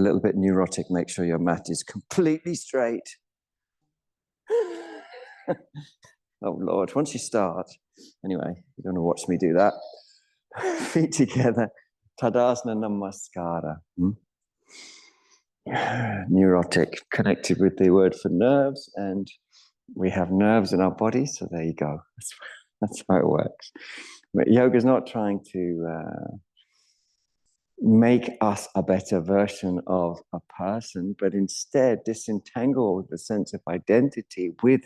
A little bit neurotic, make sure your mat is completely straight. Oh Lord, once you start, anyway, you're going to watch me do that. Feet together, Tadasana Namaskara. Neurotic, connected with the word for nerves, and we have nerves in our body, so there you go. That's how it works. But yoga is not trying to make us a better version of a person, but instead disentangle the sense of identity with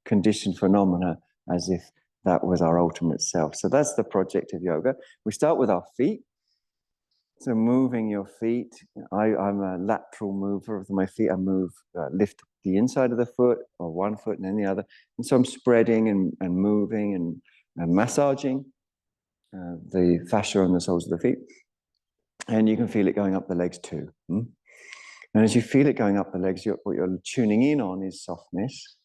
conditioned phenomena as if that was our ultimate self. So that's the project of yoga. We start with our feet. So moving your feet. I'm a lateral mover of my feet. I move, lift the inside of the foot, or one foot and then the other. And so I'm spreading and moving and massaging the fascia on the soles of the feet. And you can feel it going up the legs too. And as you feel it going up the legs, what you're tuning in on is softness,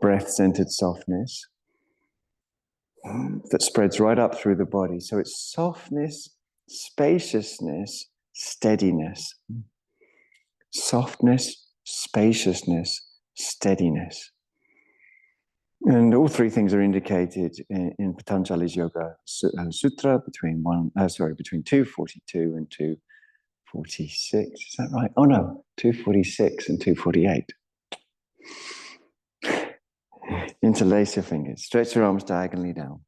breath-centered softness that spreads right up through the body. So it's softness, spaciousness, steadiness. Softness, spaciousness, steadiness. And all three things are indicated in Patanjali's Yoga Sutra between 242 and 246. Is that right? Oh no, 246 and 248. Interlace your fingers. Stretch your arms diagonally down.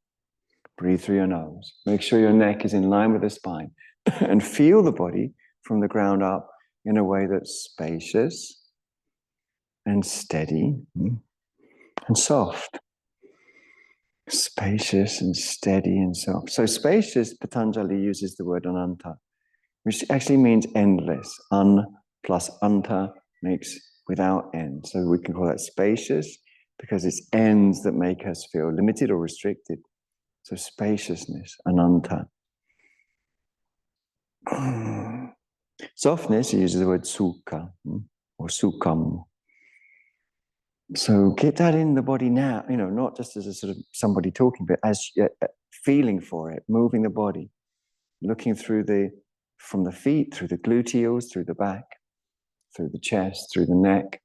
Breathe through your nose. Make sure your neck is in line with the spine. And feel the body from the ground up in a way that's spacious and steady and soft. Spacious and steady and soft. So spacious, Patanjali uses the word ananta, which actually means endless. An plus anta makes without end. So we can call that spacious because it's ends that make us feel limited or restricted. So spaciousness, ananta. Softness, he uses the word sukha or sukham. So get that in the body now, not just as a sort of somebody talking, but as feeling for it, moving the body, looking from the feet, through the gluteals, through the back, through the chest, through the neck.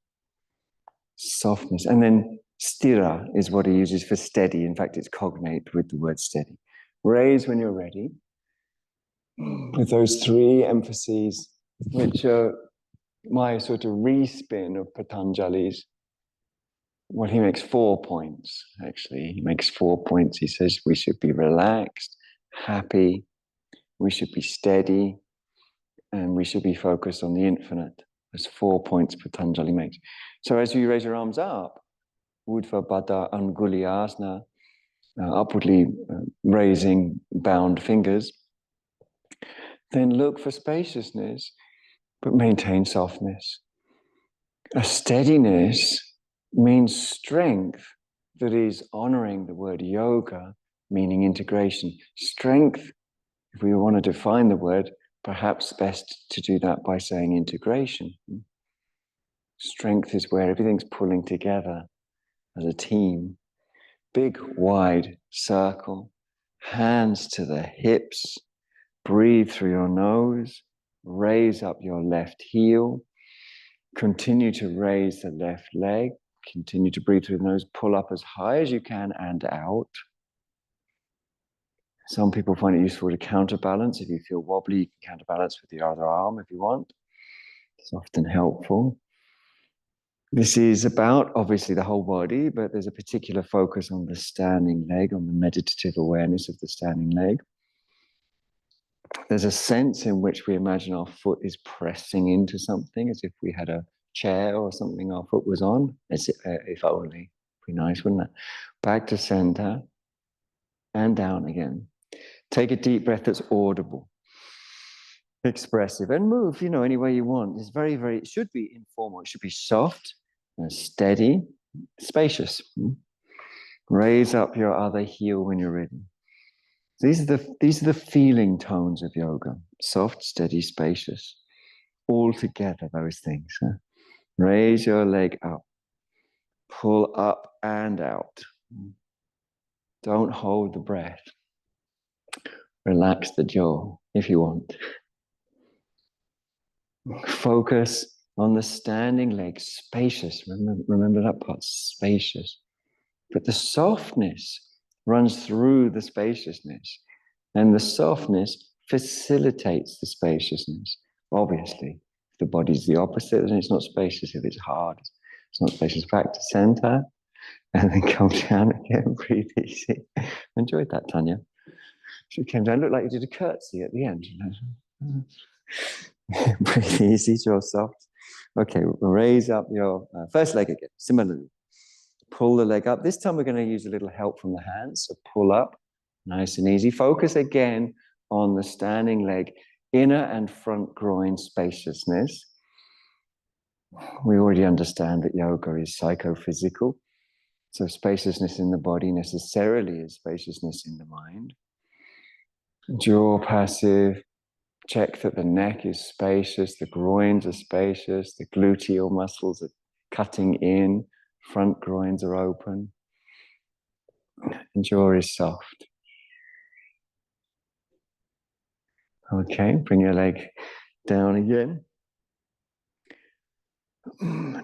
Softness. And then stira is what he uses for steady. In fact, it's cognate with the word steady. Raise when you're ready. With those three emphases, which are my sort of respin of Patanjali's. Well, he makes 4 points, actually. He makes 4 points. He says we should be relaxed, happy, we should be steady, and we should be focused on the infinite. There's 4 points Patanjali makes. So as you raise your arms up, Urdhva Baddha Angulyasana, upwardly raising bound fingers, then look for spaciousness, but maintain softness. A steadiness means strength that is honoring the word yoga, meaning integration. Strength, if we want to define the word, perhaps best to do that by saying integration. Strength is where everything's pulling together as a team. Big, wide circle, hands to the hips, breathe through your nose, raise up your left heel, continue to raise the left leg, continue to breathe through the nose, pull up as high as you can and out. Some people find it useful to counterbalance. If you feel wobbly, you can counterbalance with the other arm if you want. It's often helpful. This is about, obviously, the whole body, but there's a particular focus on the standing leg, on the meditative awareness of the standing leg. There's a sense in which we imagine our foot is pressing into something, as if we had a chair or something our foot was on. If only. Be nice, wouldn't it? Back to center and down again. Take a deep breath that's audible, expressive, and move, any way you want. It's very, very, it should be informal. It should be soft, steady, spacious. Raise up your other heel when you're ready. These are the feeling tones of yoga. Soft, steady, spacious. All together, those things. Raise your leg up. Pull up and out. Don't hold the breath. Relax the jaw if you want. Focus on the standing leg, spacious. Remember that part, spacious. But the softness runs through the spaciousness, and the softness facilitates the spaciousness. Obviously, if the body's the opposite, then it's not spacious. If it's hard, it's not spacious. Back to center, and then come down again. Breathe easy. Enjoyed that, Tanya. She came down. Looked like you did a curtsy at the end. Breathe easy, jaw soft. Okay, raise up your first leg again. Similarly, pull the leg up. This time we're going to use a little help from the hands. So pull up, nice and easy. Focus again on the standing leg, inner and front groin spaciousness. We already understand that yoga is psychophysical. So spaciousness in the body necessarily is spaciousness in the mind. Jaw passive. Check that the neck is spacious, the groins are spacious, the gluteal muscles are cutting in, front groins are open, and jaw is soft. Okay, bring your leg down again.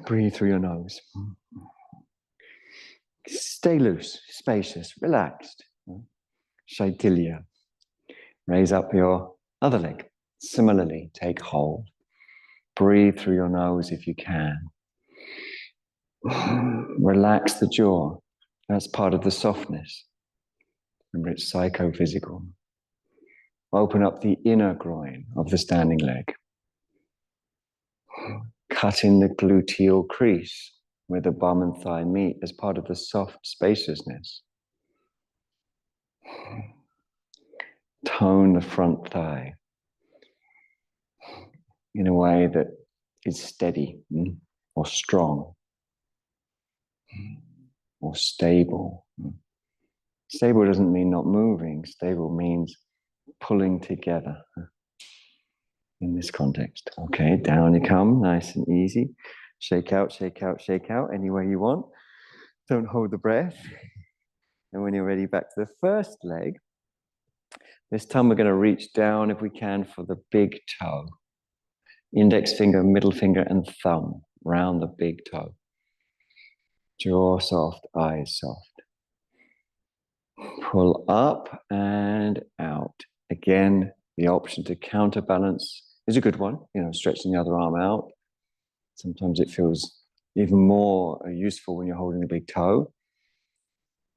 Breathe through your nose. Stay loose, spacious, relaxed. Shaitilya. Raise up your other leg. Similarly, take hold. Breathe through your nose if you can. Relax the jaw. That's part of the softness. Remember, it's psychophysical. Open up the inner groin of the standing leg. Cut in the gluteal crease where the bum and thigh meet as part of the soft spaciousness. Tone the front thigh in a way that is steady or strong or stable. Stable doesn't mean not moving. Stable means pulling together in this context. Okay, down you come, nice and easy. Shake out, shake out, shake out, any way you want. Don't hold the breath. And when you're ready, back to the first leg. This time we're going to reach down, if we can, for the big toe. Index finger, middle finger, and thumb round the big toe. Jaw soft, eyes soft. Pull up and out. Again, the option to counterbalance is a good one. Stretching the other arm out. Sometimes it feels even more useful when you're holding the big toe.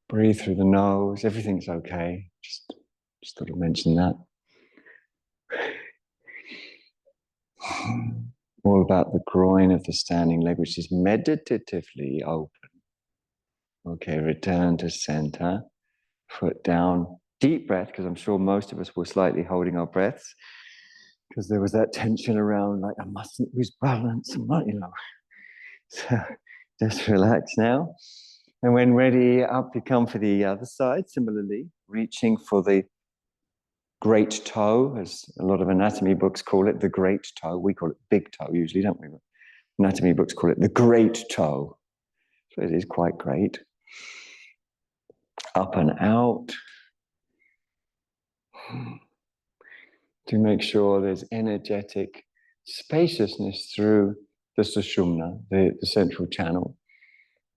Breathe through the nose. Everything's okay. Just thought I'd mention that. All about the groin of the standing leg, which is meditatively open. Okay, return to center. Foot down. Deep breath, because I'm sure most of us were slightly holding our breaths, because there was that tension around, like, I mustn't lose balance. So just relax now. And when ready, up you come for the other side. Similarly, reaching for the great toe, as a lot of anatomy books call it, the great toe. We call it big toe usually, don't we? But anatomy books call it the great toe. So it is quite great. Up and out. To make sure there's energetic spaciousness through the sushumna, the central channel,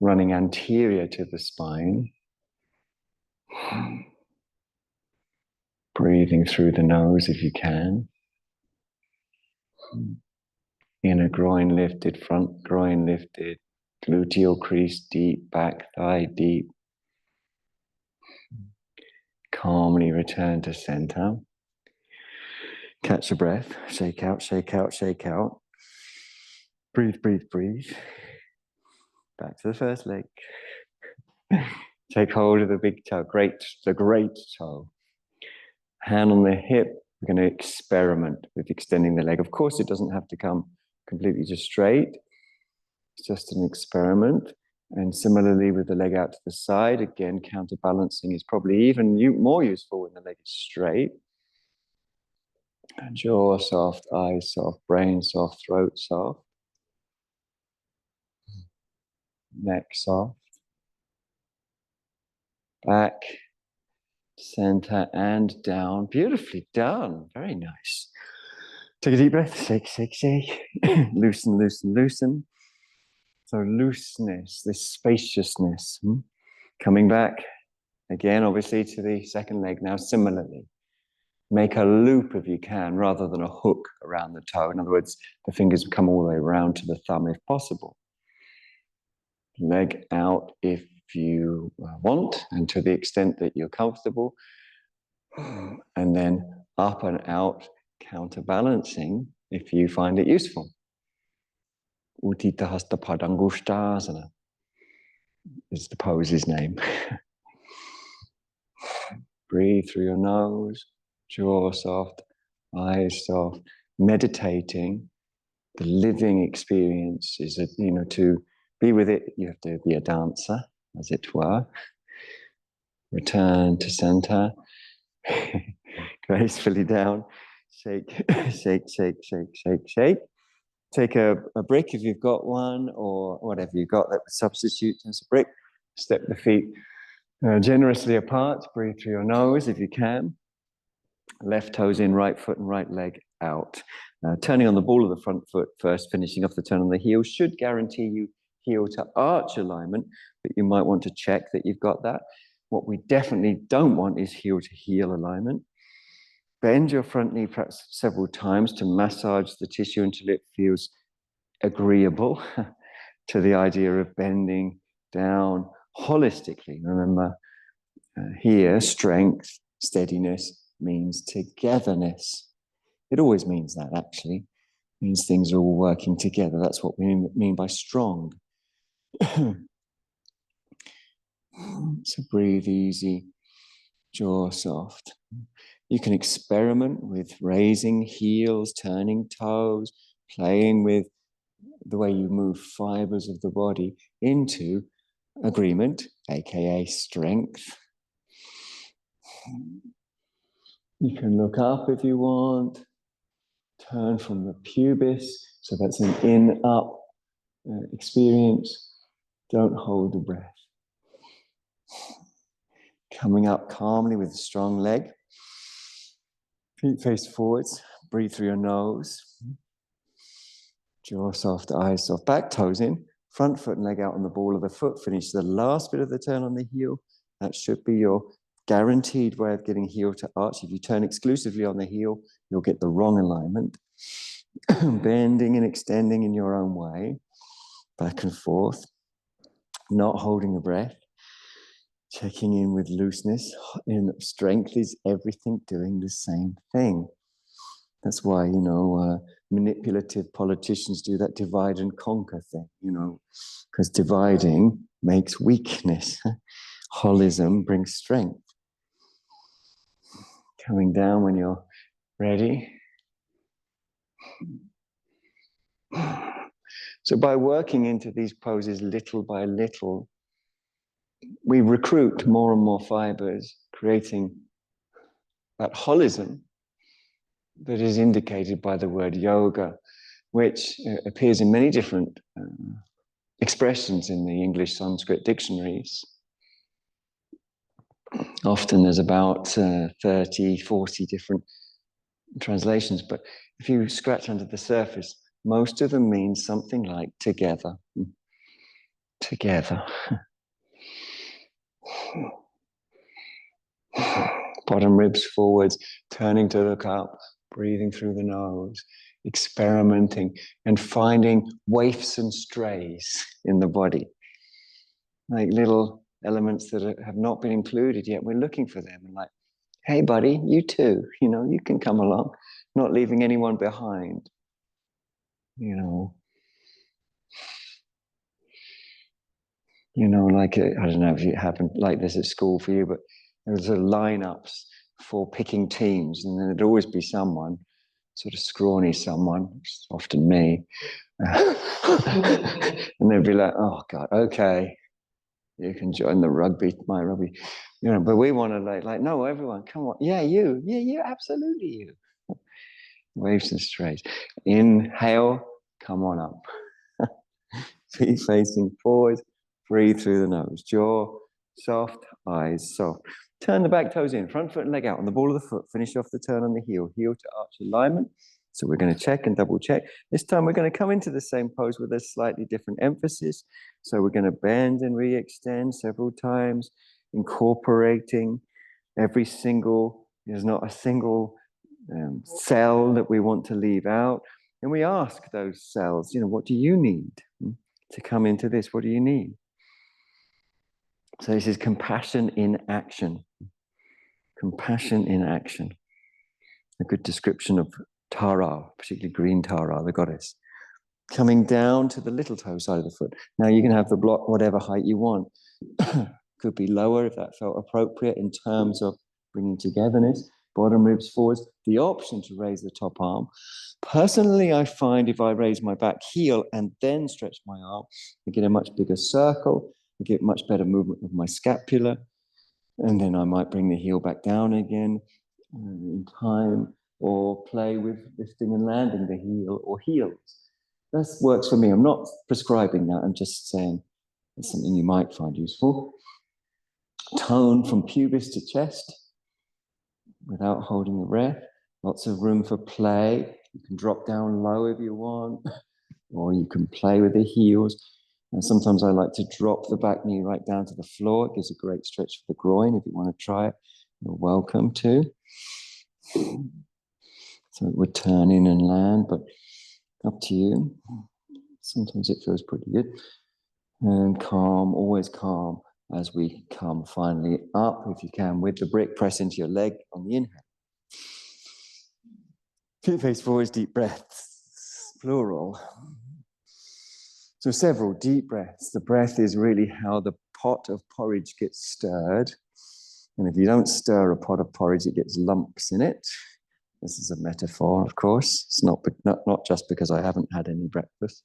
running anterior to the spine. Breathing through the nose if you can. Inner groin lifted, front groin lifted, gluteal crease deep, back thigh deep. Calmly return to center. Catch a breath. Shake out, shake out, shake out. Breathe, breathe, breathe. Back to the first leg. Take hold of the big toe, the great toe. Hand on the hip. We're going to experiment with extending the leg. Of course, it doesn't have to come completely just straight. It's just an experiment. And similarly with the leg out to the side, again, counterbalancing is probably even more useful when the leg is straight. Jaw soft, eyes soft, brain soft, throat soft. Neck soft. Back, center, and down. Beautifully done. Very nice. Take a deep breath, shake, shake, shake. Loosen, loosen, loosen. So looseness, this spaciousness. Coming back again, obviously, to the second leg now, similarly. Make a loop if you can, rather than a hook around the toe. In other words, the fingers come all the way around to the thumb if possible. Leg out if you want, and to the extent that you're comfortable. And then up and out, counterbalancing if you find it useful. Uttita Hasta Padangusthasana is the pose's name. Breathe through your nose, jaw soft, eyes soft. Meditating, the living experience is, to be with it, you have to be a dancer, as it were. Return to center. Gracefully down. Shake, shake, shake, shake, shake, shake. Take a brick if you've got one, or whatever you've got that would substitute as a brick. Step the feet generously apart. Breathe through your nose if you can. Left toes in, right foot and right leg out. Turning on the ball of the front foot first, finishing off the turn on the heel should guarantee you heel to arch alignment, but you might want to check that you've got that. What we definitely don't want is heel to heel alignment. Bend your front knee perhaps several times to massage the tissue until it feels agreeable to the idea of bending down holistically. Remember, here, strength, steadiness means togetherness. It always means that, actually. It means things are all working together. That's what we mean by strong. So breathe easy, jaw soft. You can experiment with raising heels, turning toes, playing with the way you move fibers of the body into agreement, aka strength. You can look up if you want, turn from the pubis, so that's an in-up experience. Don't hold the breath. Coming up calmly with a strong leg. Feet face forwards, breathe through your nose. Jaw soft, eyes soft, back toes in, front foot and leg out on the ball of the foot. Finish the last bit of the turn on the heel. That should be your guaranteed way of getting heel to arch. If you turn exclusively on the heel, you'll get the wrong alignment. Bending and extending in your own way, back and forth, not holding the breath. Checking in with looseness. In strength is everything doing the same thing. That's why, manipulative politicians do that divide and conquer thing, because dividing makes weakness. Holism brings strength. Coming down when you're ready. So by working into these poses little by little, we recruit more and more fibers, creating that holism that is indicated by the word yoga, which appears in many different expressions in the English Sanskrit dictionaries. Often there's about 30, 40 different translations, but if you scratch under the surface, most of them mean something like together. Together. Bottom ribs forwards, turning to look up, breathing through the nose, experimenting and finding waifs and strays in the body. Like little elements that have not been included yet. We're looking for them and like, hey buddy, you too, you can come along, not leaving anyone behind. Like, I don't know if it happened like this at school for you, but there was lineups for picking teams, and then there'd always be someone, sort of scrawny someone, which is often me, and they'd be like, oh God, okay, you can join the my rugby, but we want to like, no, everyone, come on, yeah, you, absolutely you. Waves and strays. Inhale, come on up. Feet facing forward. Breathe through the nose. Jaw soft, eyes soft. Turn the back toes in, front foot and leg out on the ball of the foot. Finish off the turn on the heel. Heel to arch alignment. So we're going to check and double check. This time we're going to come into the same pose with a slightly different emphasis. So we're going to bend and re-extend several times, incorporating every single, there's not a single cell that we want to leave out. And we ask those cells, what do you need to come into this? What do you need? So this is compassion in action. Compassion in action. A good description of Tara, particularly green Tara, the goddess. Coming down to the little toe side of the foot. Now you can have the block whatever height you want. Could be lower if that felt appropriate in terms of bringing togetherness. Bottom ribs forwards. The option to raise the top arm. Personally, I find if I raise my back heel and then stretch my arm, I get a much bigger circle. I get much better movement of my scapula. And then I might bring the heel back down again in time, or play with lifting and landing the heel or heels. That works for me. I'm not prescribing that. I'm just saying it's something you might find useful. Tone from pubis to chest without holding the breath. Lots of room for play. You can drop down low if you want, or you can play with the heels. And sometimes I like to drop the back knee right down to the floor. It gives a great stretch for the groin. If you want to try it, you're welcome to. So it would turn in and land, but up to you. Sometimes it feels pretty good. And calm, always calm as we come finally up, if you can, with the brick. Press into your leg on the inhale. Feet face forwards, deep breaths, plural. So several deep breaths. The breath is really how the pot of porridge gets stirred. And if you don't stir a pot of porridge, it gets lumps in it. This is a metaphor, of course. It's not just because I haven't had any breakfast.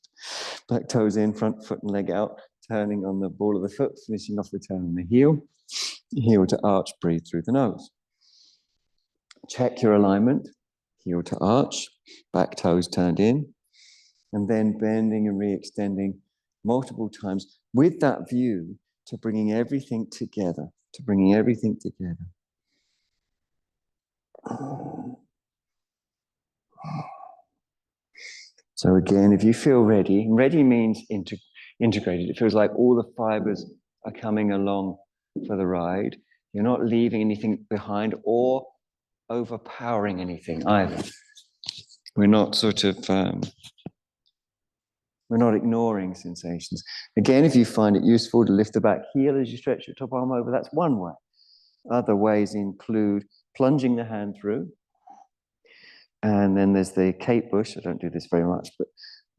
Back toes in, front foot and leg out, turning on the ball of the foot, finishing off the turn on the heel. Heel to arch, breathe through the nose. Check your alignment. Heel to arch, back toes turned in. And then bending and re-extending multiple times with that view to bringing everything together, So again, if you feel ready, ready means integrated. It feels like all the fibers are coming along for the ride. You're not leaving anything behind or overpowering anything either. We're not we're not ignoring sensations. Again, if you find it useful to lift the back heel as you stretch your top arm over, that's one way. Other ways include plunging the hand through. And then there's the Kate Bush. I don't do this very much, but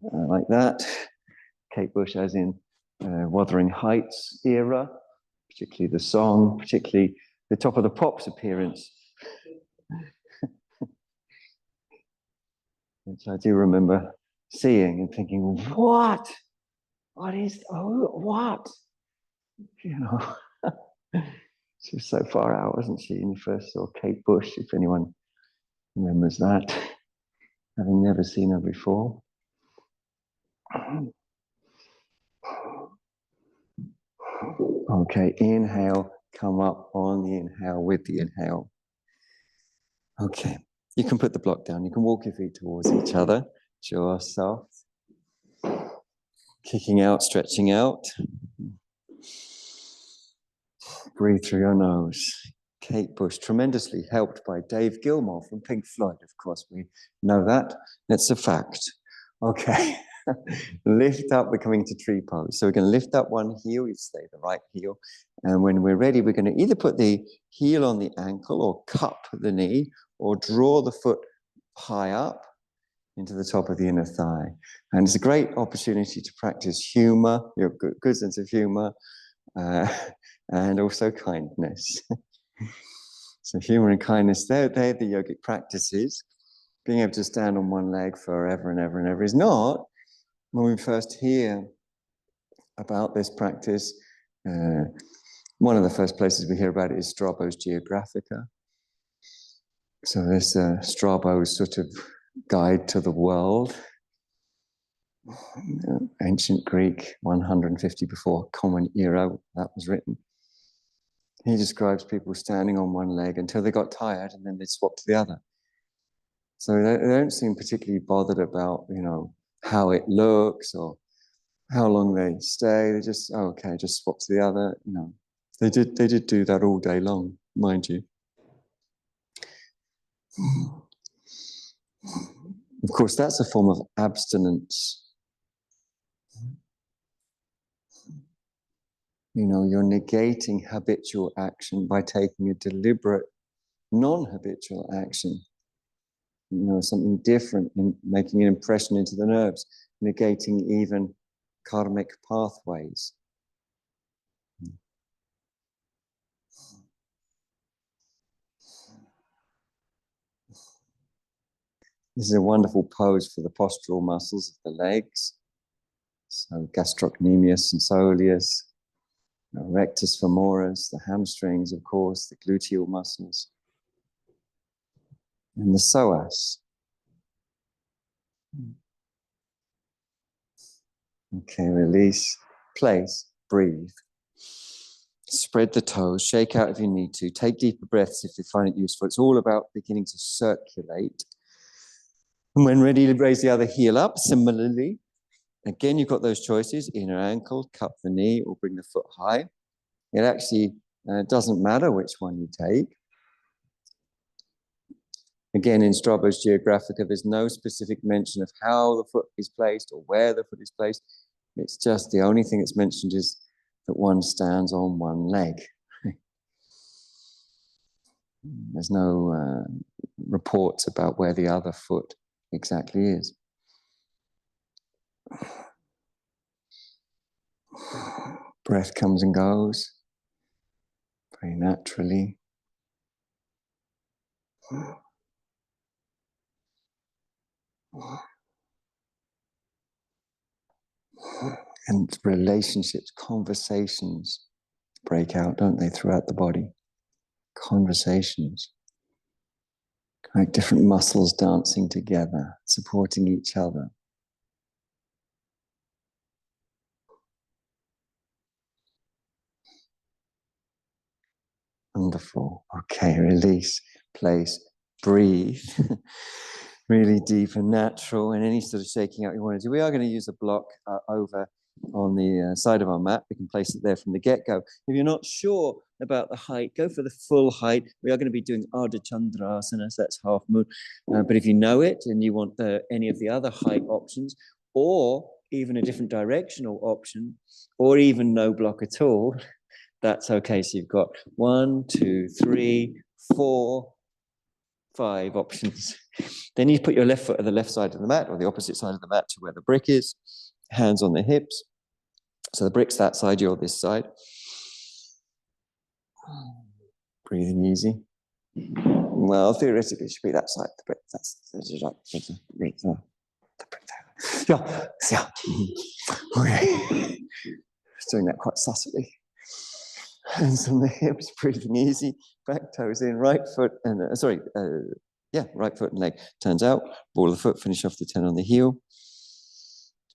like that. Kate Bush as in Wuthering Heights era, particularly the song, particularly the Top of the Pops appearance. Which I do remember seeing and thinking, what? What? She was so far out, wasn't she, when you first saw Kate Bush, if anyone remembers that, having never seen her before. Okay, inhale, come up on the inhale with the inhale. Okay, you can put the block down. You can walk your feet towards each other. Jaw soft. Kicking out, stretching out. Breathe through your nose. Kate Bush, tremendously helped by Dave Gilmour from Pink Floyd. Of course, we know that. It's a fact. Okay. Lift up, we're coming to tree pose. So we're going to lift up one heel, you stay the right heel. And when we're ready, we're going to either put the heel on the ankle or cup the knee or draw the foot high up into the top of the inner thigh. And it's a great opportunity to practice humor, your good sense of humor, and also kindness. So humor and kindness, they're the yogic practices. Being able to stand on one leg forever and ever and ever is not. When we first hear about this practice, one of the first places we hear about it is Strabo's Geographica. So there's Strabo's sort of guide to the world. Ancient Greek, 150 before Common Era, that was written. He describes people standing on one leg until they got tired and then they swapped to the other. So they don't seem particularly bothered about, how it looks or how long they stay. They just, okay, just swap to the other. They did do that all day long, mind you. Of course, that's a form of abstinence. You're negating habitual action by taking a deliberate, non-habitual action. Something different, in making an impression into the nerves, negating even karmic pathways. This is a wonderful pose for the postural muscles of the legs. So gastrocnemius and soleus, rectus femoris, the hamstrings, of course, the gluteal muscles, and the psoas. Okay, release, place, breathe. Spread the toes, shake out if you need to. Take deeper breaths if you find it useful. It's all about beginning to circulate. And when ready, raise the other heel up. Similarly, again, you've got those choices: inner ankle, cup the knee, or bring the foot high. It actually doesn't matter which one you take. Again, in Strabo's Geographica, there's no specific mention of how the foot is placed or where the foot is placed. It's just the only thing that's mentioned is that one stands on one leg. There's no reports about where the other foot exactly is. Breath comes and goes very naturally. And relationships, conversations break out, don't they, throughout the body? Conversations. Like different muscles dancing together, supporting each other. Wonderful. Okay, release, place, breathe. Really deep and natural, and any sort of shaking out you want to do. We are going to use a block over on the side of our mat. We can place it there from the get-go. If you're not sure about the height, go for the full height. We are going to be doing Ardha Chandrasana, so that's half moon. But if you know it and you want any of the other height options, or even a different directional option, or even no block at all, that's okay. So you've got 1, 2, 3, 4, 5 options. Then you put your left foot at the left side of the mat or the opposite side of the mat to where the brick is, hands on the hips. So the brick's that side, you're this side. Breathing easy. Well, theoretically, it should be that side. The brick, that's the brick. Yeah. Okay. Just doing that quite subtly. Hands on the hips, breathing easy. Back toes in, right foot and right foot and leg turns out. Ball of the foot, finish off the 10 on the heel.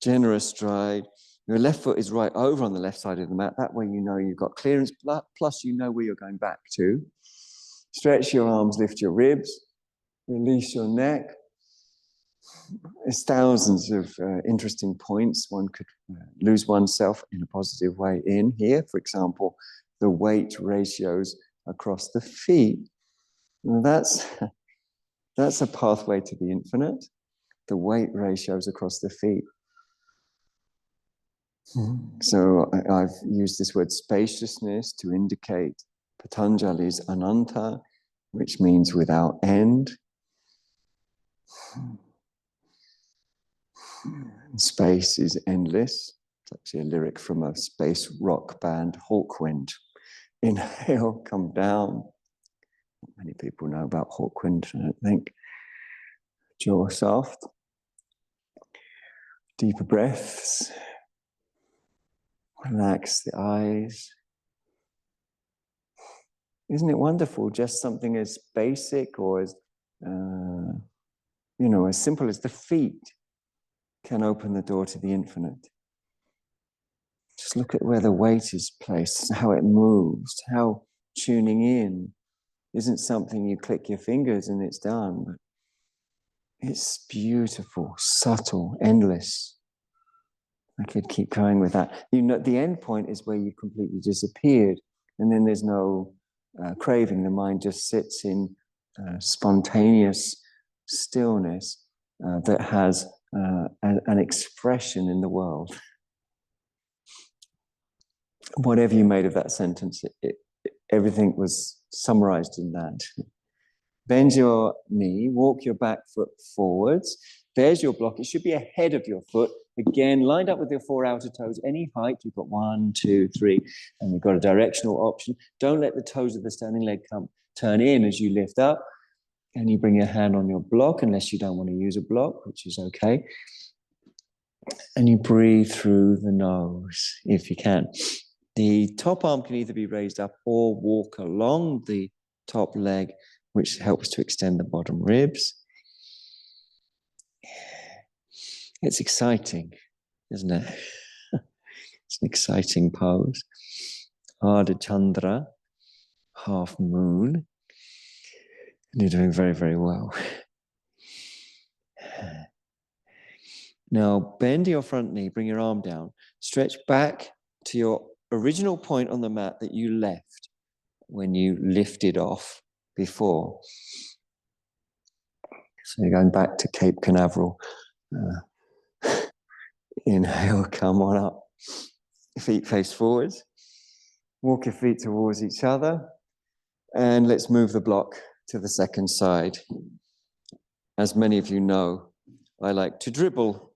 Generous stride. Your left foot is right over on the left side of the mat. That way you know you've got clearance, plus you know where you're going back to. Stretch your arms, lift your ribs, release your neck. There's thousands of interesting points. One could lose oneself in a positive way in here. For example, the weight ratios across the feet. Now that's a pathway to the infinite. The weight ratios across the feet. So I've used this word spaciousness to indicate Patanjali's Ananta, which means without end. Space is endless. It's actually a lyric from a space rock band, Hawkwind. Inhale, come down. Not many people know about Hawkwind, I don't think. Jaw soft. Deeper breaths. Relax the eyes. Isn't it wonderful? Just something as basic or as, as simple as the feet can open the door to the infinite. Just look at where the weight is placed, how it moves, how tuning in isn't something you click your fingers and it's done. But It's beautiful, subtle, endless. I could keep going with that. You know, the end point is where you completely disappeared, and then there's no craving. The mind just sits in spontaneous stillness that has an expression in the world. Whatever you made of that sentence, everything was summarized in that. Bend your knee, walk your back foot forwards. There's your block. It should be ahead of your foot. Again, lined up with your 4 outer toes, any height. You've got 1, 2, 3, and you've got a directional option. Don't let the toes of the standing leg turn in as you lift up. And you bring your hand on your block, unless you don't want to use a block, which is okay. And you breathe through the nose, if you can. The top arm can either be raised up or walk along the top leg, which helps to extend the bottom ribs. It's exciting, isn't it? It's an exciting pose. Ardha Chandra, half moon. And you're doing very, very well. Now, bend your front knee, bring your arm down, stretch back to your original point on the mat that you left when you lifted off before. So you're going back to Cape Canaveral. Inhale, come on up. Feet face forwards. Walk your feet towards each other. And let's move the block to the second side. As many of you know, I like to dribble.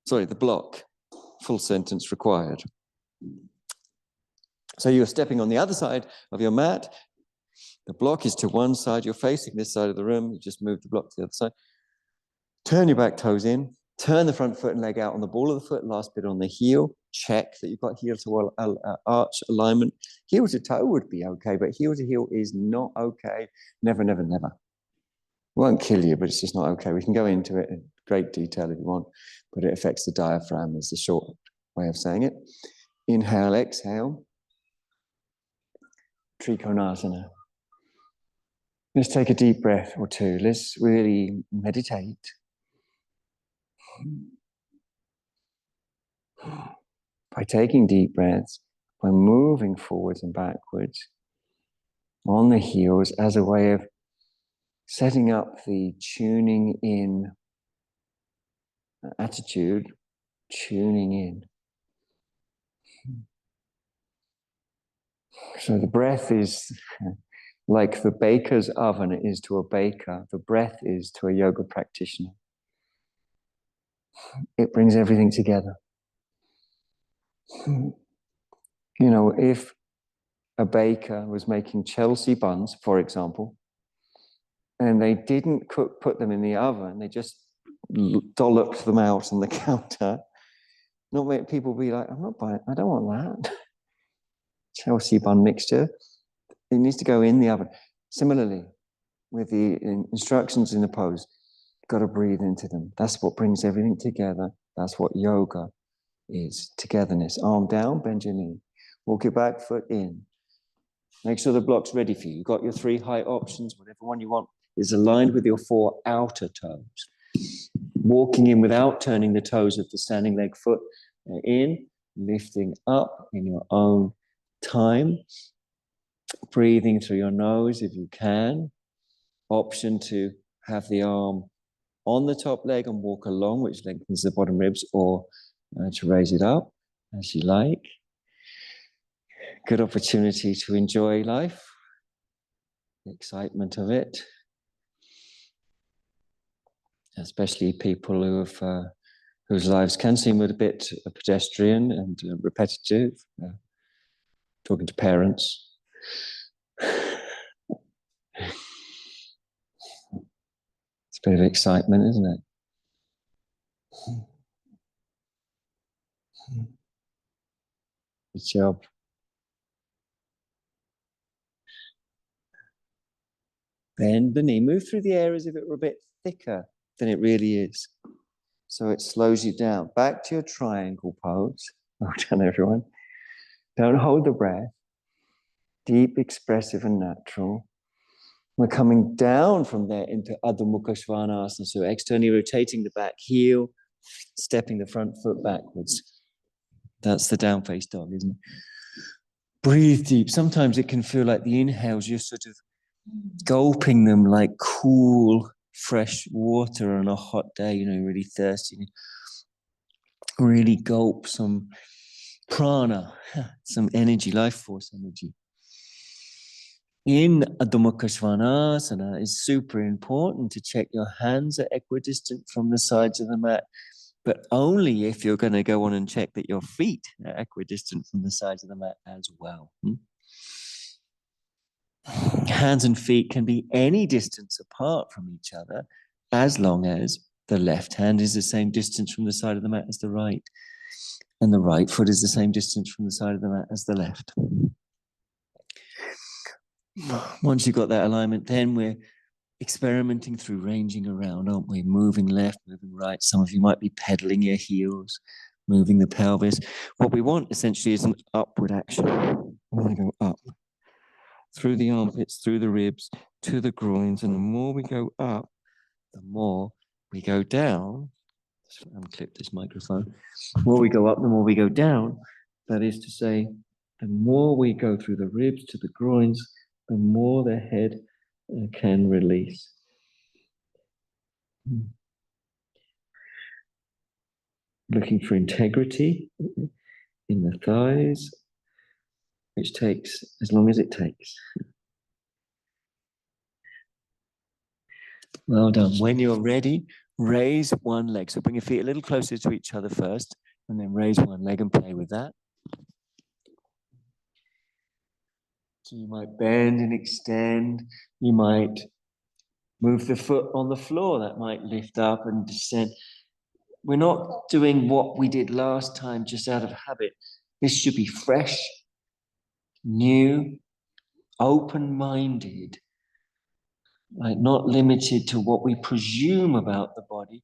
Sorry, the block. Full sentence required. So you're stepping on the other side of your mat. The block is to one side. You're facing this side of the room. You just move the block to the other side. Turn your back toes in. Turn the front foot and leg out on the ball of the foot. Last bit on the heel. Check that you've got heel to arch alignment. Heel to toe would be okay, but heel to heel is not okay. Never, never, never. It won't kill you, but it's just not okay. We can go into it in great detail if you want, but it affects the diaphragm is the short way of saying it. Inhale, exhale. Trikonasana. Let's take a deep breath or two. Let's really meditate. By taking deep breaths, by moving forwards and backwards on the heels as a way of setting up the tuning in attitude, tuning in. So the breath is like the baker's oven is to a baker, the breath is to a yoga practitioner. It brings everything together. You know, if a baker was making Chelsea buns, for example, and they didn't put them in the oven, they just dolloped them out on the counter, not make people be like, I'm not buying, I don't want that. Chelsea bun mixture. It needs to go in the oven. Similarly, with the instructions in the pose, you've got to breathe into them. That's what brings everything together. That's what yoga is, togetherness. Arm down, bend your knee. Walk your back foot in. Make sure the block's ready for you. You've got your 3 height options. Whatever one you want is aligned with your 4 outer toes. Walking in without turning the toes of the standing leg foot in, lifting up in your own time. Breathing through your nose if you can. Option to have the arm on the top leg and walk along, which lengthens the bottom ribs, or to raise it up as you like. Good opportunity to enjoy life, the excitement of it, especially people who have, whose lives can seem a bit pedestrian and repetitive. Talking to parents. It's a bit of excitement, isn't it? Good job. Bend the knee, move through the air as if it were a bit thicker than it really is. So it slows you down. Back to your triangle pose. Well done, everyone. Don't hold the breath. Deep, expressive, and natural. We're coming down from there into Adho Mukha Svanasana. So externally rotating the back heel, stepping the front foot backwards. That's the down face dog, isn't it? Breathe deep. Sometimes it can feel like the inhales, you're sort of gulping them like cool, fresh water on a hot day, you know, really thirsty. Really gulp some prana, some energy, life force energy. In Adho Mukha Svanasana, it's super important to check your hands are equidistant from the sides of the mat, but only if you're going to go on and check that your feet are equidistant from the sides of the mat as well. Hands and feet can be any distance apart from each other, as long as the left hand is the same distance from the side of the mat as the right, and the right foot is the same distance from the side of the mat as the left. Once you've got that alignment, then we're experimenting through ranging around, aren't we? Moving left, moving right. Some of you might be pedaling your heels, moving the pelvis. What we want essentially is an upward action. We want to go up through the armpits, through the ribs, to the groins. And the more we go up, the more we go down. Let's unclip this microphone. The more we go up, the more we go down. That is to say, the more we go through the ribs to the groins, the more the head can release. Looking for integrity in the thighs, which takes as long as it takes. Well done. When you're ready, raise one leg. So bring your feet a little closer to each other first, and then raise one leg and play with that. So you might bend and extend. You might move the foot on the floor. That might lift up and descend. We're not doing what we did last time just out of habit. This should be fresh, new, open-minded, like not limited to what we presume about the body,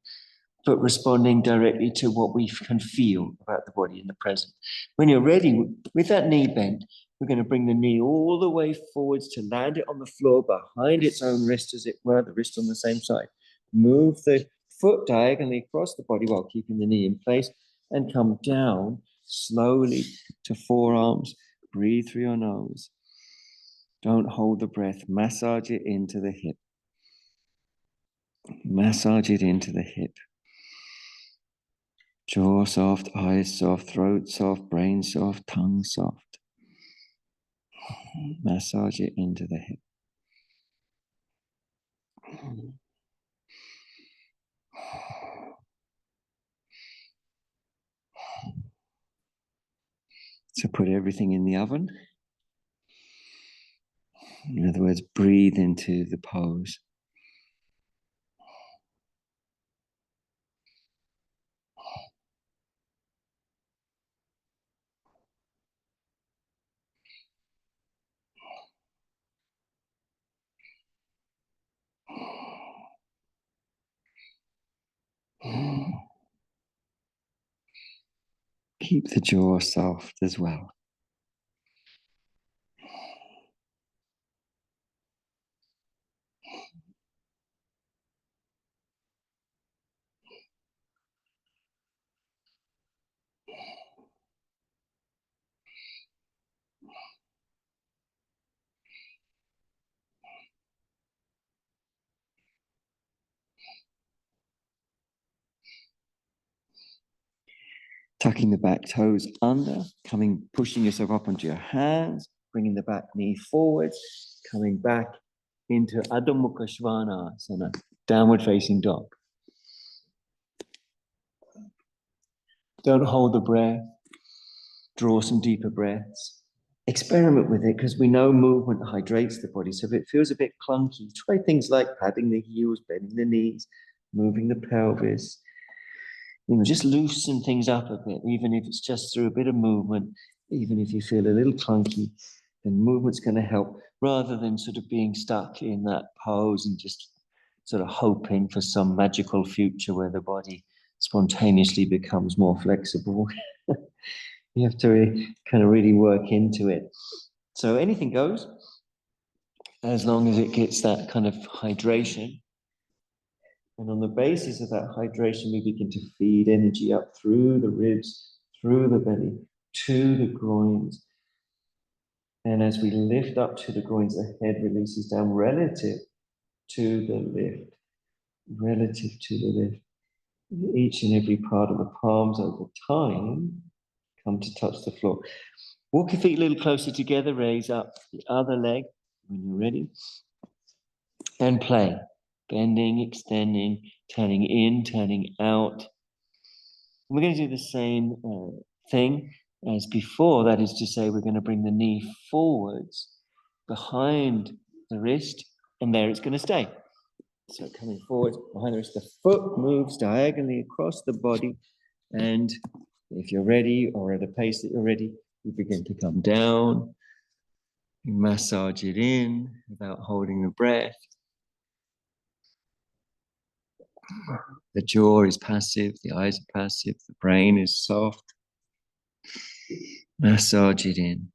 but responding directly to what we can feel about the body in the present. When you're ready, with that knee bent, we're going to bring the knee all the way forwards to land it on the floor behind its own wrist, as it were, the wrist on the same side. Move the foot diagonally across the body while keeping the knee in place, and come down slowly to forearms. Breathe through your nose. Don't hold the breath. Massage it into the hip. Massage it into the hip. Jaw soft, eyes soft, throat soft, brain soft, tongue soft. Massage it into the hip. So put everything in the oven. In other words, breathe into the pose. Keep the jaw soft as well. Tucking the back toes under, pushing yourself up onto your hands, bringing the back knee forwards, coming back into Adho Mukha Svanasana, downward facing dog. Don't hold the breath. Draw some deeper breaths. Experiment with it, because we know movement hydrates the body. So if it feels a bit clunky, try things like padding the heels, bending the knees, moving the pelvis. Just loosen things up a bit, even if it's just through a bit of movement. Even if you feel a little clunky, then movement's going to help, rather than sort of being stuck in that pose and just sort of hoping for some magical future where the body spontaneously becomes more flexible. You have to kind of really work into it. So anything goes. as long as it gets that kind of hydration. And on the basis of that hydration, we begin to feed energy up through the ribs, through the belly, to the groins. And as we lift up to the groins, the head releases down relative to the lift, relative to the lift. Each and every part of the palms over time come to touch the floor. Walk your feet a little closer together, raise up the other leg when you're ready. And play, bending, extending, turning in, turning out. We're going to do the same thing as before. That is to say, we're going to bring the knee forwards behind the wrist, and there it's going to stay. So coming forward behind the wrist, the foot moves diagonally across the body, and if you're ready, or at a pace that you're ready, you begin to come down. You massage it in without holding the breath. The jaw is passive, the eyes are passive, the brain is soft. Massage it in.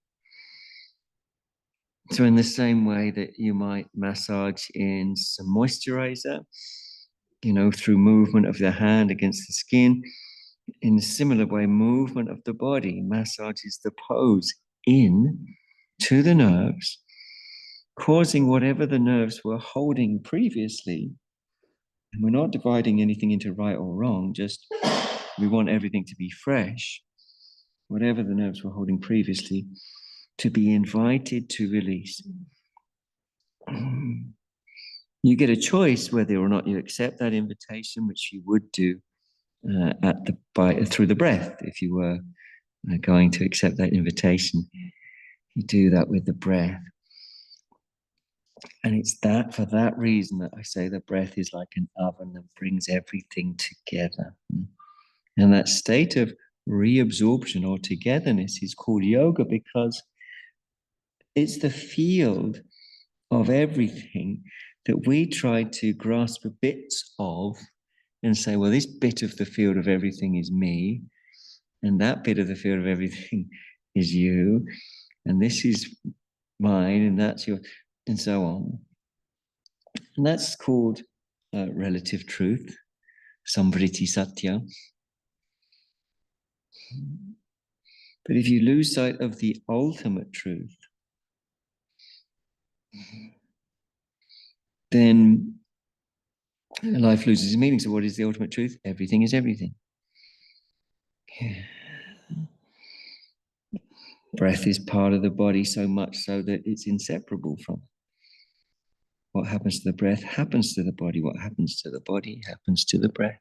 So in the same way that you might massage in some moisturizer, through movement of the hand against the skin, in a similar way, movement of the body massages the pose in to the nerves, causing whatever the nerves were holding previously. And we're not dividing anything into right or wrong, just we want everything to be fresh. Whatever the nerves were holding previously, to be invited to release. You get a choice whether or not you accept that invitation, which you would do through the breath. If you were going to accept that invitation, you do that with the breath. And it's for that reason that I say the breath is like an oven that brings everything together. And that state of reabsorption or togetherness is called yoga because it's the field of everything that we try to grasp bits of and say, well, this bit of the field of everything is me, and that bit of the field of everything is you, and this is mine, and that's yours, and so on. And that's called relative truth, samvriti satya. But if you lose sight of the ultimate truth, then life loses its meaning. So what is the ultimate truth? Everything is everything. Yeah. Breath is part of the body so much so that it's inseparable from it. What happens to the breath happens to the body. What happens to the body happens to the breath.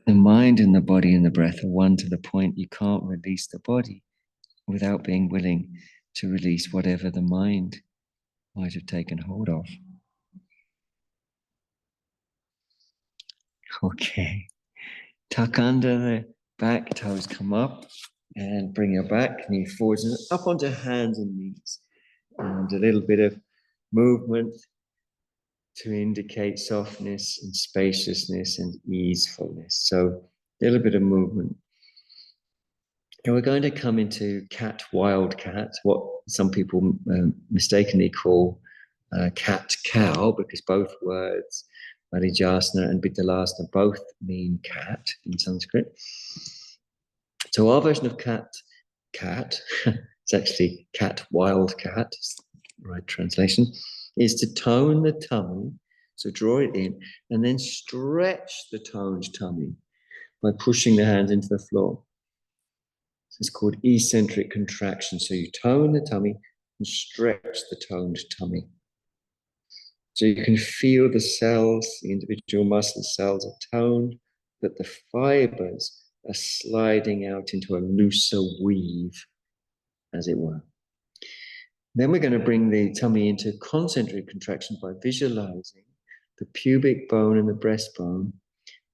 The mind and the body and the breath are one to the point you can't release the body without being willing to release whatever the mind might have taken hold of. Okay. Tuck under the back, toes come up, and bring your back knee forwards and up onto hands and knees. And a little bit of movement to indicate softness and spaciousness and easefulness. So a little bit of movement. And we're going to come into cat, wild cat, what some people mistakenly call cat, cow, because both words, Varijasana and Biddalasana, both mean cat in Sanskrit. So our version of cat, it's actually cat, wild cat, right translation, is to tone the tummy, so draw it in, and then stretch the toned tummy by pushing the hands into the floor. It's called eccentric contraction. So you tone the tummy and stretch the toned tummy. So you can feel the cells, the individual muscle cells are toned, but the fibers are sliding out into a looser weave, as it were. Then we're going to bring the tummy into concentric contraction by visualizing the pubic bone and the breastbone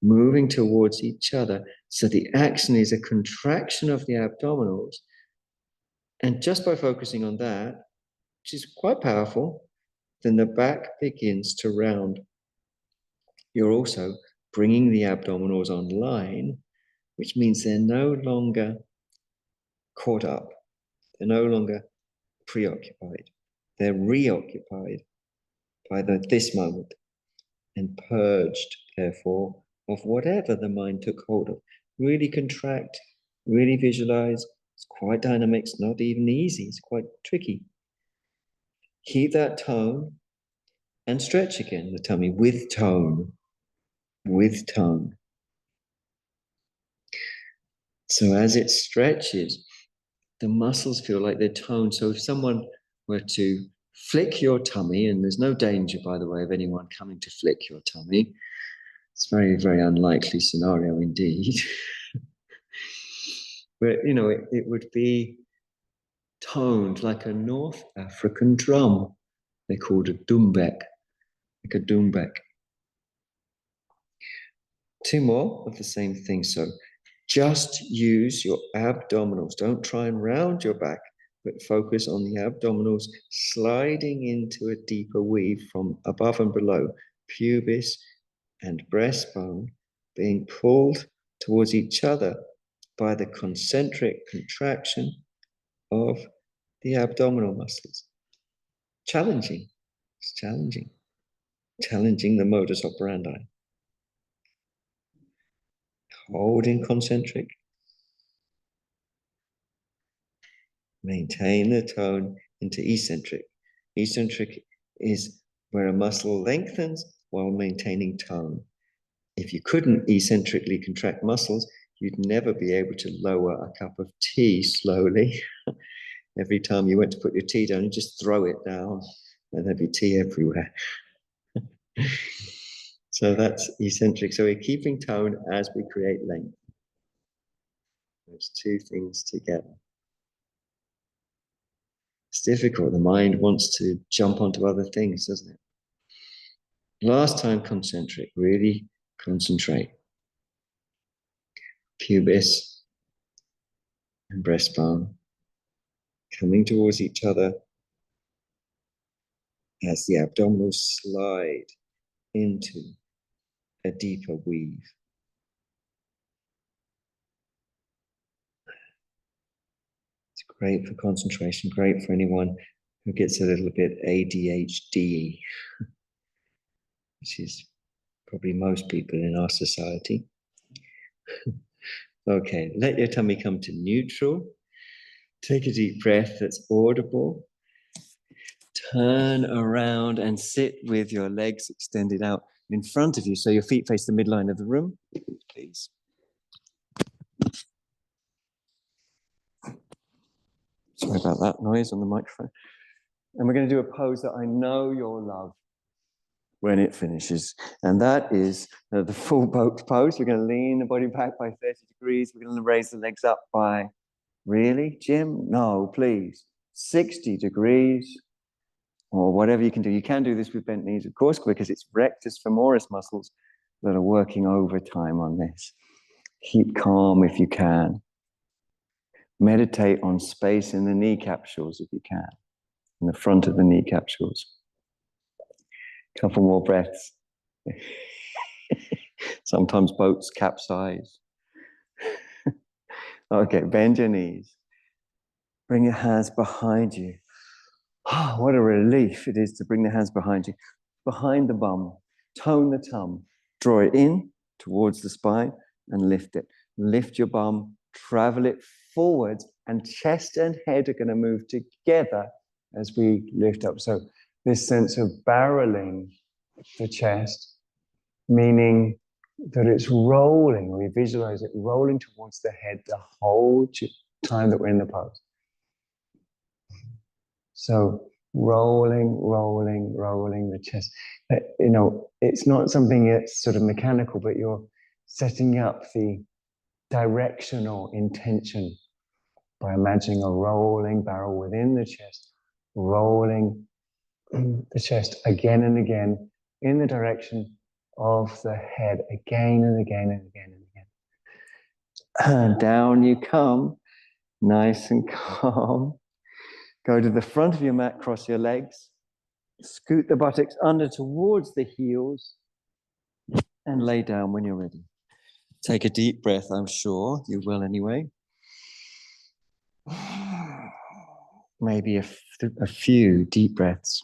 moving towards each other. So the action is a contraction of the abdominals. And just by focusing on that, which is quite powerful, then the back begins to round. You're also bringing the abdominals online which means they're no longer caught up. They're no longer preoccupied. They're reoccupied by this moment and purged, therefore, of whatever the mind took hold of. Really contract, really visualize. It's quite dynamic. It's not even easy. It's quite tricky. Keep that tone and stretch again the tummy with tone, with tone. So as it stretches, the muscles feel like they're toned. So if someone were to flick your tummy, and there's no danger, by the way, of anyone coming to flick your tummy, it's a very, very unlikely scenario indeed. But, it would be toned like a North African drum. They're called a doumbek, like a doumbek. Two more of the same thing. So just use your abdominals. Don't try and round your back, but focus on the abdominals sliding into a deeper weave from above and below, pubis and breastbone being pulled towards each other by the concentric contraction of the abdominal muscles. Challenging. It's challenging. Challenging the modus operandi. Holding concentric. Maintain the tone into eccentric. Eccentric is where a muscle lengthens while maintaining tone. If you couldn't eccentrically contract muscles, you'd never be able to lower a cup of tea slowly. Every time you went to put your tea down, you just throw it down and there'd be tea everywhere. So that's eccentric. So we're keeping tone as we create length. Those two things together. It's difficult. The mind wants to jump onto other things, doesn't it? Last time, concentric. Really concentrate. Pubis and breastbone coming towards each other as the abdominals slide into a deeper weave. It's great for concentration, great for anyone who gets a little bit ADHD, which is probably most people in our society. Okay, let your tummy come to neutral. Take a deep breath that's audible. Turn around and sit with your legs extended out in front of you, so your feet face the midline of the room, please. Sorry about that noise on the microphone. And we're going to do a pose that I know you'll love when it finishes. And that is the full boat pose. We're going to lean the body back by 30 degrees. We're going to raise the legs up by, really, Jim? No, please. 60 degrees. Or whatever you can do. You can do this with bent knees, of course, because it's rectus femoris muscles that are working overtime on this. Keep calm if you can. Meditate on space in the knee capsules if you can, in the front of the knee capsules. Couple more breaths. Sometimes boats capsize. Okay, bend your knees. Bring your hands behind you. Oh, what a relief it is to bring the hands behind you. Behind the bum, tone the tum, draw it in towards the spine and lift it. Lift your bum, travel it forwards, and chest and head are going to move together as we lift up. So this sense of barreling the chest, meaning that it's rolling. We visualize it rolling towards the head the whole time that we're in the pose. So rolling, rolling, rolling the chest. It's not something that's sort of mechanical, but you're setting up the directional intention by imagining a rolling barrel within the chest, rolling the chest again and again in the direction of the head, again and again and again and again. And down you come, nice and calm. Go to the front of your mat, cross your legs, scoot the buttocks under towards the heels, and lay down when you're ready. Take a deep breath, I'm sure you will anyway. Maybe a few deep breaths.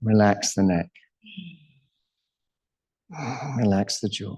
Relax the neck. Relax the jaw.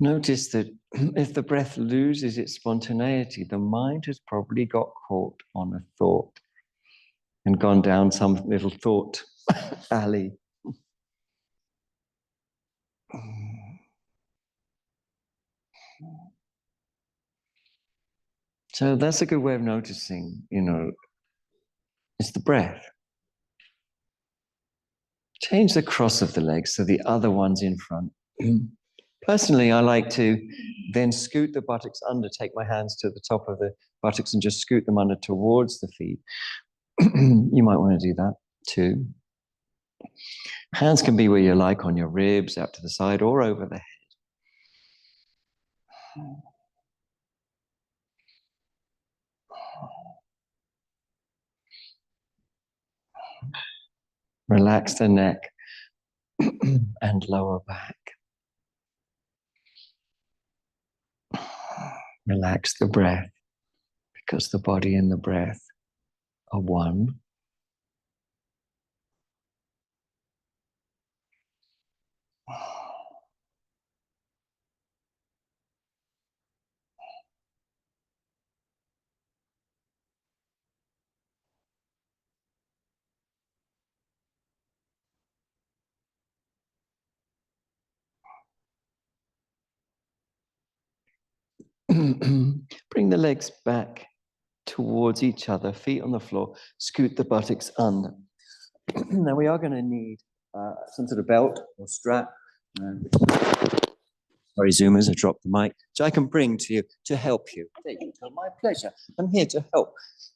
Notice that if the breath loses its spontaneity, the mind has probably got caught on a thought and gone down some little thought alley. So that's a good way of noticing, it's the breath. Change the cross of the legs so the other one's in front. Personally, I like to then scoot the buttocks under, take my hands to the top of the buttocks and just scoot them under towards the feet. You might want to do that too. Hands can be where you like, on your ribs, out to the side, or over the head. Relax the neck and lower back. Relax the breath, because the body and the breath are one. Bring the legs back towards each other, feet on the floor, scoot the buttocks under. Now we are going to need some sort of belt or strap. Sorry, Zoomers, I dropped the mic. So I can bring to you to help you. There you go, my pleasure. I'm here to help.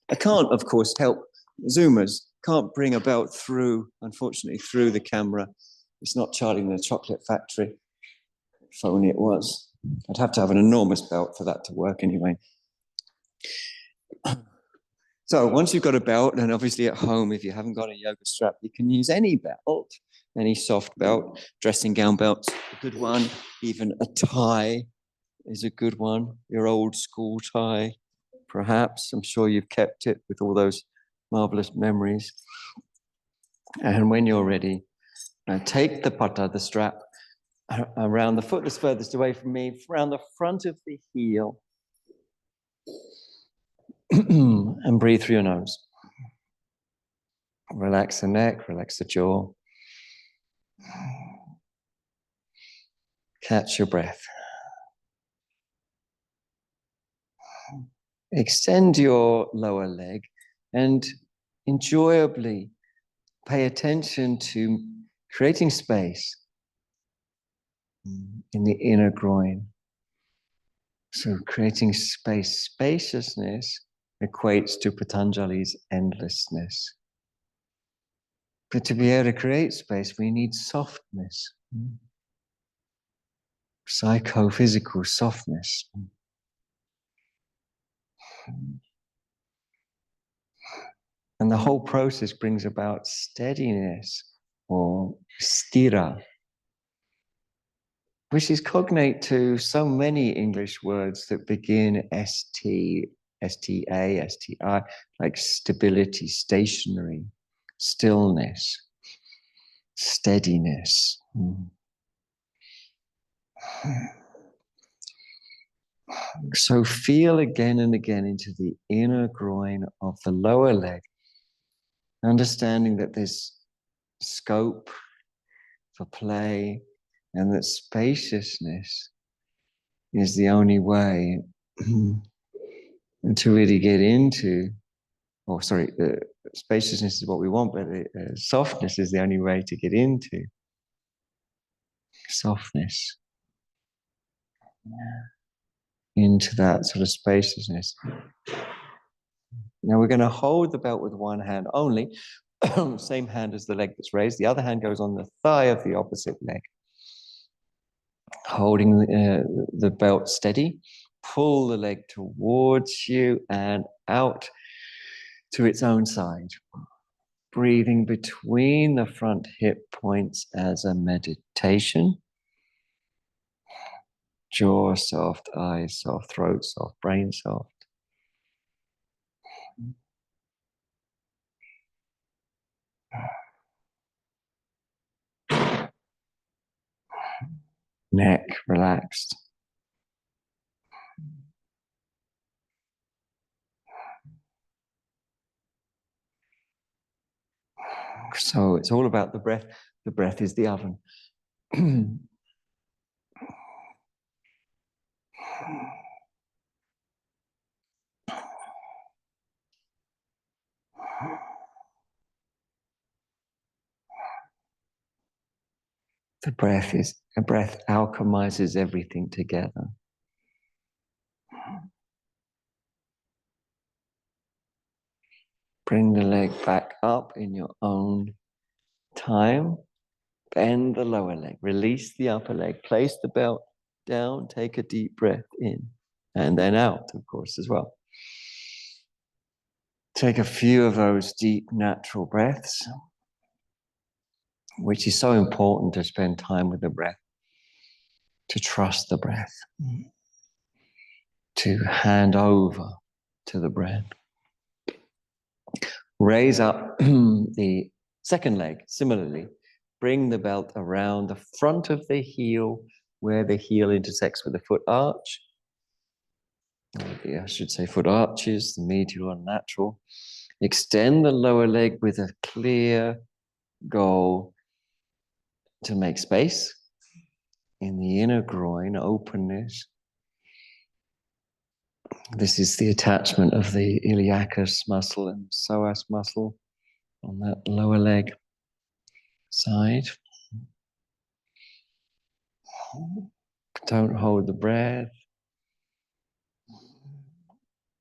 I can't, of course, help Zoomers. Can't bring a belt through, unfortunately, through the camera. It's not Charlie in the Chocolate Factory. If only it was. I'd have to have an enormous belt for that to work anyway. So once you've got a belt, and obviously at home, if you haven't got a yoga strap, you can use any belt, any soft belt, dressing gown belt's a good one, even a tie is a good one, your old school tie, perhaps. I'm sure you've kept it with all those marvelous memories. And when you're ready, take the pata, the strap, around the foot that's furthest away from me, around the front of the heel, and breathe through your nose. Relax the neck, relax the jaw. Catch your breath. Extend your lower leg and enjoyably pay attention to creating space in the inner groin. So creating space, spaciousness equates to Patanjali's endlessness. But to be able to create space, we need softness. Psychophysical softness. And the whole process brings about steadiness, or stira, which is cognate to so many English words that begin ST, STA, STI, like stability, stationary, stillness, steadiness. So feel again and again into the inner groin of the lower leg, understanding that there's scope for play and that spaciousness is the only way to really get into, spaciousness is what we want, but softness is the only way to get into. Softness. Into that sort of spaciousness. Now we're going to hold the belt with one hand only, same hand as the leg that's raised. The other hand goes on the thigh of the opposite leg. Holding the belt steady, pull the leg towards you and out to its own side. Breathing between the front hip points as a meditation. Jaw soft, eyes soft, throat soft, brain soft. Neck relaxed. So it's all about the breath. The breath is the oven. The breath alchemizes everything together. Bring the leg back up in your own time. Bend the lower leg, release the upper leg, place the belt down, take a deep breath in, and then out, of course, as well. Take a few of those deep, natural breaths, which is so important to spend time with the breath, to trust the breath, to hand over to the breath. Raise up the second leg, similarly. Bring the belt around the front of the heel where the heel intersects with the foot arch. I should say foot arches, the medial and lateral. Extend the lower leg with a clear goal to make space in the inner groin, openness. This is the attachment of the iliacus muscle and psoas muscle on that lower leg side. Don't hold the breath.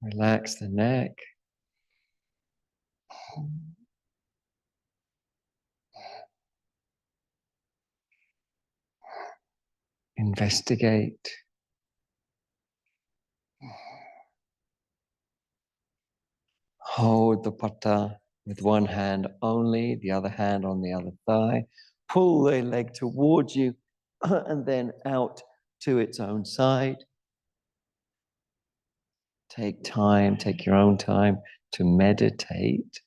Relax the neck. Investigate. Hold the pata with one hand only, the other hand on the other thigh. Pull the leg towards you and then out to its own side. Take time, take your own time to meditate.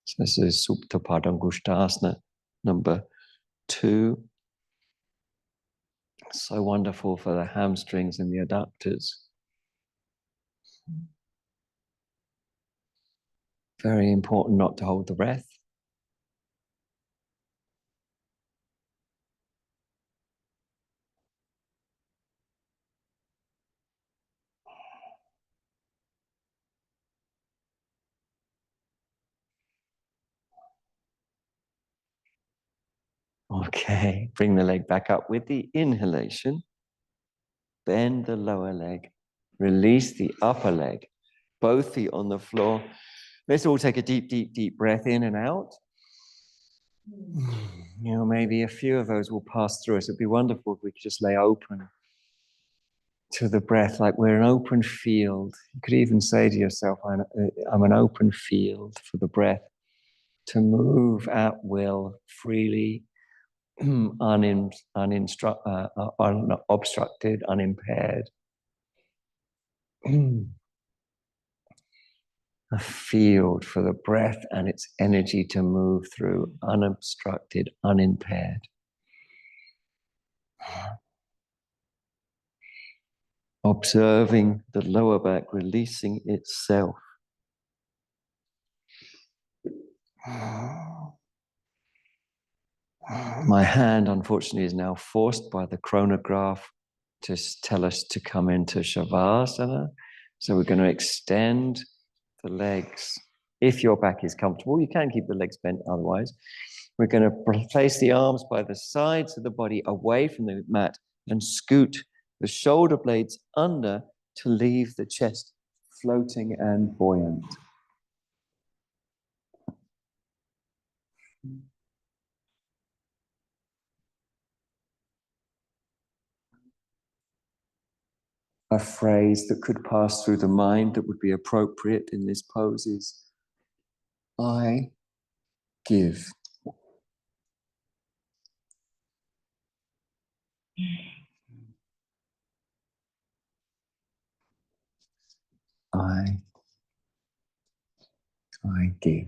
So this is Supta Padangushtasana number 2. So wonderful for the hamstrings and the adductors. Very important not to hold the breath. Okay, bring the leg back up with the inhalation. Bend the lower leg. Release the upper leg. Both feet on the floor. Let's all take a deep, deep, deep breath in and out. You know, maybe a few of those will pass through us. It'd be wonderful if we could just lay open to the breath, like we're an open field. You could even say to yourself, I'm an open field for the breath to move at will, freely, unobstructed, unimpaired. A field for the breath and its energy to move through, unobstructed, unimpaired. Observing the lower back releasing itself. My hand, unfortunately, is now forced by the chronograph to tell us to come into Shavasana. So we're going to extend the legs. If your back is comfortable, you can keep the legs bent otherwise. We're going to place the arms by the sides of the body away from the mat and scoot the shoulder blades under to leave the chest floating and buoyant. A phrase that could pass through the mind that would be appropriate in this pose is, I give. I give.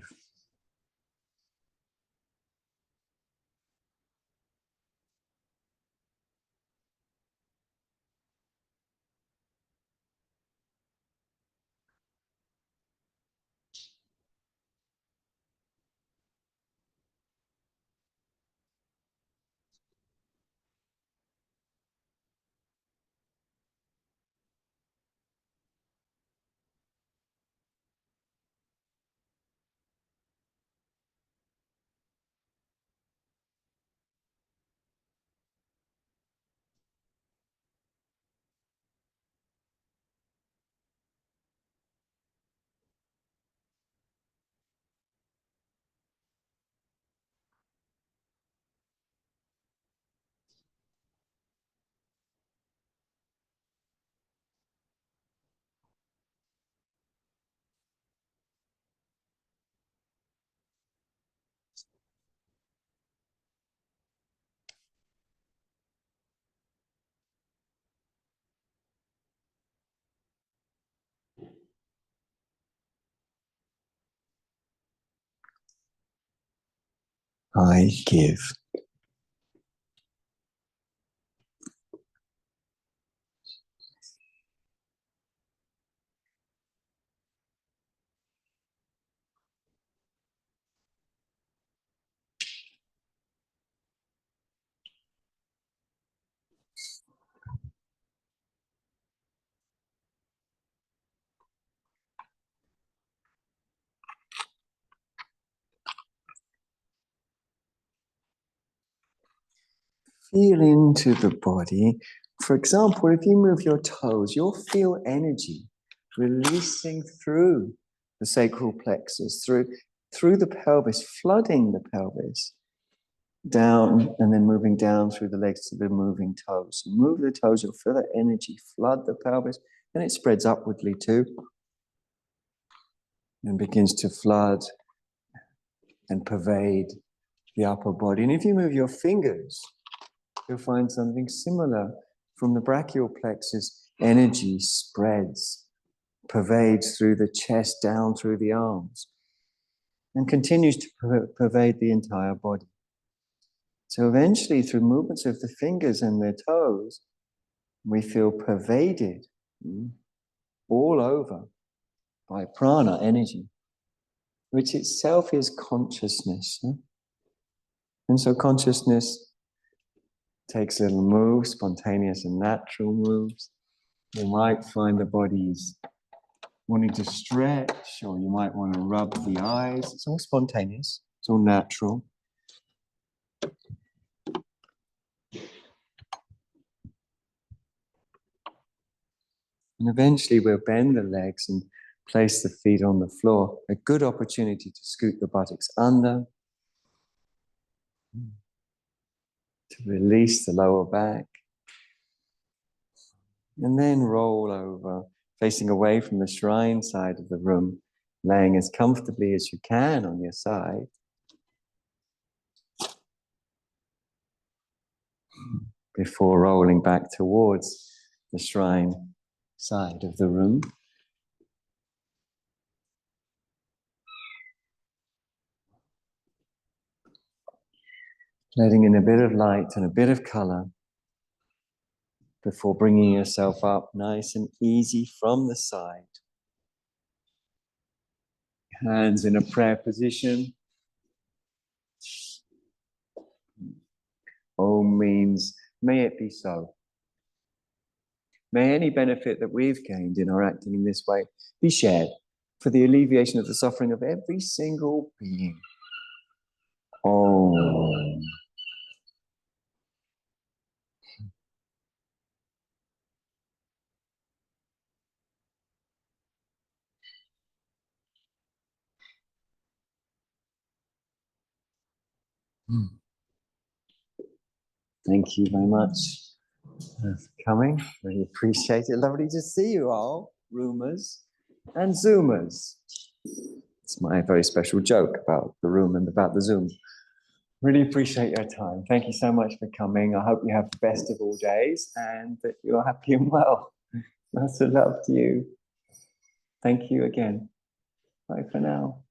I give. Feel into the body. For example, if you move your toes, you'll feel energy releasing through the sacral plexus, through the pelvis, flooding the pelvis down and then moving down through the legs to the moving toes. Move the toes, you'll feel that energy flood the pelvis, and it spreads upwardly too and begins to flood and pervade the upper body. And if you move your fingers, you'll find something similar. From the brachial plexus, energy spreads, pervades through the chest, down through the arms, and continues to pervade the entire body. So eventually, through movements of the fingers and their toes, we feel pervaded all over by prana, energy, which itself is consciousness. And so consciousness takes little moves, spontaneous and natural moves. You might find the body's wanting to stretch, or you might want to rub the eyes. It's all spontaneous, it's all natural. And eventually we'll bend the legs and place the feet on the floor. A good opportunity to scoot the buttocks under, to release the lower back. And then roll over, facing away from the shrine side of the room, laying as comfortably as you can on your side. Before rolling back towards the shrine side of the room. Letting in a bit of light and a bit of color before bringing yourself up nice and easy from the side. Hands in a prayer position. Om means, may it be so. May any benefit that we've gained in our acting in this way be shared for the alleviation of the suffering of every single being. Om. Thank you very much for coming. Really appreciate it. Lovely to see you all, roomers and zoomers. It's my very special joke about the room and about the Zoom. Really appreciate your time. Thank you so much for coming. I hope you have the best of all days and that you're happy and well. Lots of love to you. Thank you again. Bye for now.